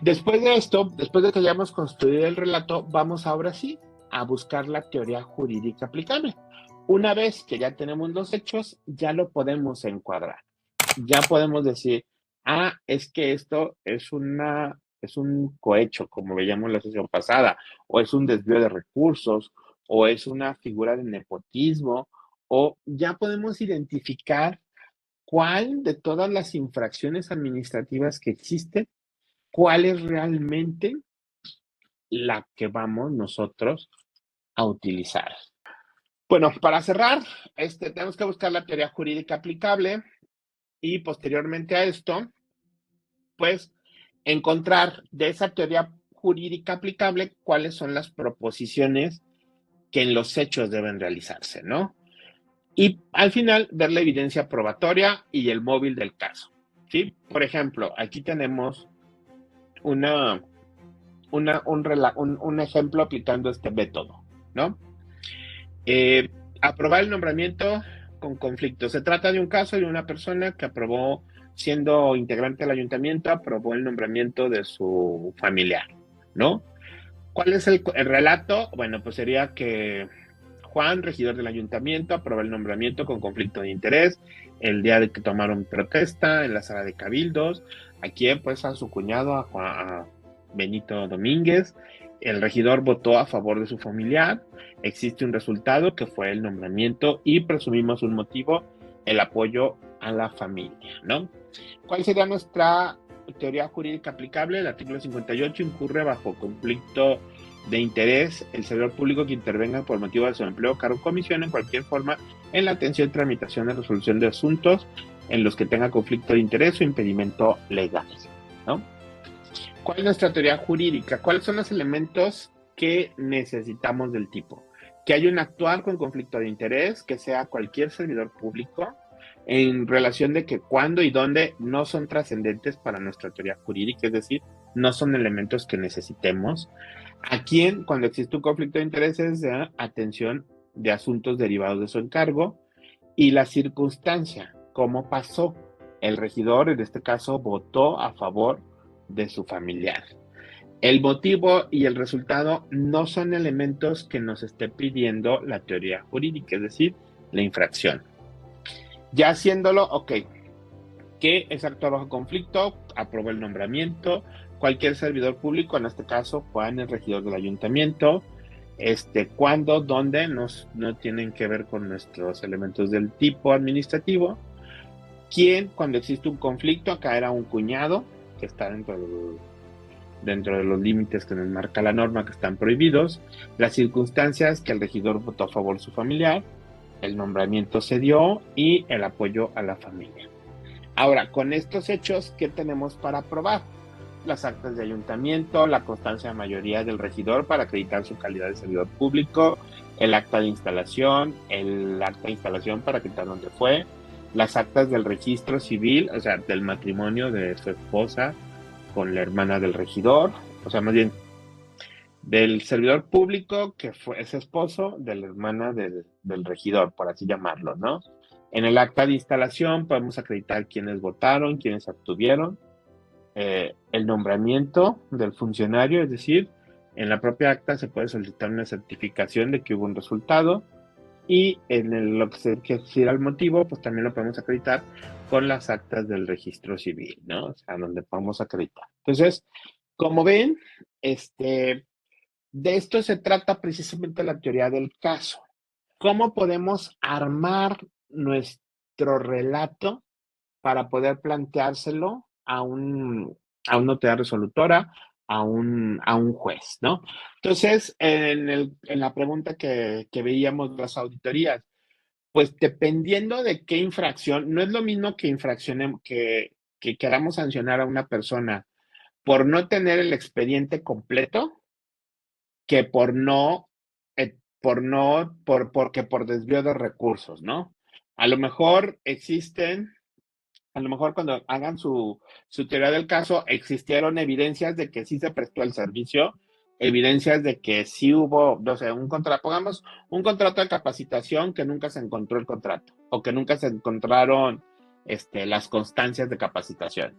Después de esto, después de que hayamos construido el relato, vamos ahora sí a buscar la teoría jurídica aplicable. Una vez que ya tenemos los hechos, ya lo podemos encuadrar. Ya podemos decir, es que esto es un cohecho, como veíamos la sesión pasada, o es un desvío de recursos, o es una figura de nepotismo, o ya podemos identificar cuál de todas las infracciones administrativas que existen, cuál es realmente la que vamos nosotros a utilizar. Bueno, para cerrar, tenemos que buscar la teoría jurídica aplicable y posteriormente a esto, pues, encontrar de esa teoría jurídica aplicable cuáles son las proposiciones que en los hechos deben realizarse, ¿no? Y al final, ver la evidencia probatoria y el móvil del caso, ¿sí? Por ejemplo, aquí tenemos un ejemplo aplicando este método, ¿no? Aprobar el nombramiento con conflicto. Se trata de un caso de una persona que aprobó, siendo integrante del ayuntamiento, aprobó el nombramiento de su familiar, ¿no? ¿Cuál es el relato? Bueno, pues sería que Juan, regidor del ayuntamiento, aprobó el nombramiento con conflicto de interés el día de que tomaron protesta en la sala de cabildos. Aquí, pues, a su cuñado, a Benito Domínguez. El regidor votó a favor de su familiar. Existe un resultado que fue el nombramiento y presumimos un motivo, el apoyo a la familia, ¿no? ¿Cuál sería nuestra teoría jurídica aplicable? El artículo 58 incurre bajo conflicto de interés el servidor público que intervenga por motivo de su empleo, cargo o comisión en cualquier forma en la atención, tramitación y resolución de asuntos en los que tenga conflicto de interés o impedimento legal, ¿no? ¿Cuál es nuestra teoría jurídica? ¿Cuáles son los elementos que necesitamos del tipo? Que haya un actuar con conflicto de interés, que sea cualquier servidor público, en relación de que cuándo y dónde no son trascendentes para nuestra teoría jurídica, es decir, no son elementos que necesitemos. A quién, cuando existe un conflicto de intereses, de atención de asuntos derivados de su encargo, y la circunstancia, cómo pasó. El regidor, en este caso, votó a favor de su familiar. El motivo y el resultado no son elementos que nos esté pidiendo la teoría jurídica, es decir, la infracción. Ya haciéndolo, ok, ¿qué es actuar bajo conflicto? Aprobó el nombramiento. Cualquier servidor público, en este caso Juan, el regidor del ayuntamiento, cuándo, dónde, no tienen que ver con nuestros elementos del tipo administrativo. ¿Quién? Cuando existe un conflicto, acá era un cuñado que está dentro de los límites que nos marca la norma, que están prohibidos. Las circunstancias, que el regidor votó a favor de su familiar, el nombramiento se dio y el apoyo a la familia. Ahora, con estos hechos, ¿qué tenemos para probar? Las actas de ayuntamiento, la constancia de mayoría del regidor para acreditar su calidad de servidor público, el acta de instalación, el acta de instalación para acreditar dónde fue, las actas del registro civil, o sea, del matrimonio de su esposa con la hermana del regidor, o sea, más bien del servidor público que fue ese esposo de la hermana del regidor, por así llamarlo, ¿no? En el acta de instalación podemos acreditar quiénes votaron, quiénes abstuvieron, el nombramiento del funcionario, es decir, en la propia acta se puede solicitar una certificación de que hubo un resultado y en lo que se refiere al motivo, pues también lo podemos acreditar con las actas del registro civil, ¿no? O sea, donde podemos acreditar. Entonces, como ven, de esto se trata precisamente la teoría del caso. ¿Cómo podemos armar nuestro relato para poder planteárselo a una autoridad resolutora, a un juez, ¿no? Entonces, en la pregunta que veíamos las auditorías, pues dependiendo de qué infracción, no es lo mismo que infraccionemos, que queramos sancionar a una persona por no tener el expediente completo, que porque por desvío de recursos, ¿no? A lo mejor cuando hagan su teoría del caso, existieron evidencias de que sí se prestó el servicio, evidencias de que sí hubo, no sé, pongamos un contrato de capacitación que nunca se encontró el contrato, o que nunca se encontraron las constancias de capacitación.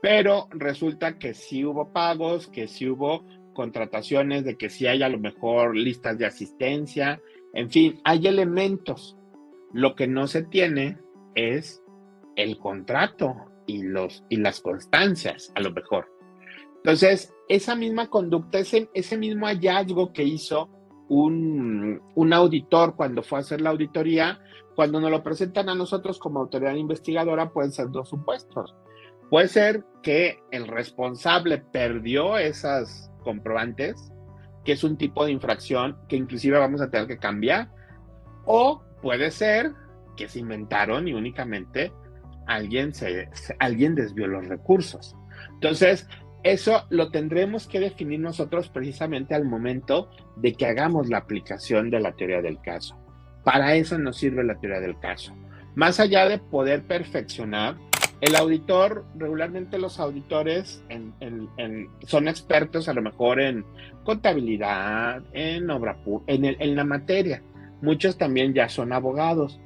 pero resulta que sí hubo pagos, que sí hubo contrataciones, de que sí hay a lo mejor listas de asistencia, en fin, hay elementos. Lo que no se tiene es el contrato y las constancias, a lo mejor. Entonces, esa misma conducta, ese mismo hallazgo que hizo un auditor cuando fue a hacer la auditoría, cuando nos lo presentan a nosotros como autoridad investigadora, pueden ser dos supuestos. Puede ser que el responsable perdió esas comprobantes, que es un tipo de infracción que inclusive vamos a tener que cambiar, o puede ser que se inventaron y únicamente alguien desvió los recursos. Entonces, eso lo tendremos que definir nosotros precisamente al momento de que hagamos la aplicación de la teoría del caso. Para eso nos sirve la teoría del caso. Más allá de poder perfeccionar, el auditor, regularmente los auditores son expertos a lo mejor en contabilidad, en obra en la materia. Muchos también ya son abogados,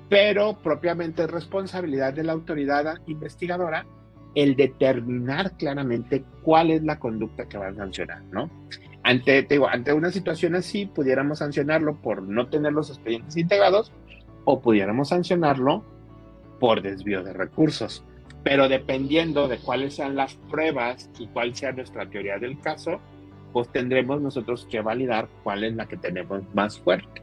pero propiamente es responsabilidad de la autoridad investigadora el determinar claramente cuál es la conducta que va a sancionar, ¿no? Ante una situación así, pudiéramos sancionarlo por no tener los expedientes integrados o pudiéramos sancionarlo por desvío de recursos. Pero dependiendo de cuáles sean las pruebas y cuál sea nuestra teoría del caso, pues tendremos nosotros que validar cuál es la que tenemos más fuerte.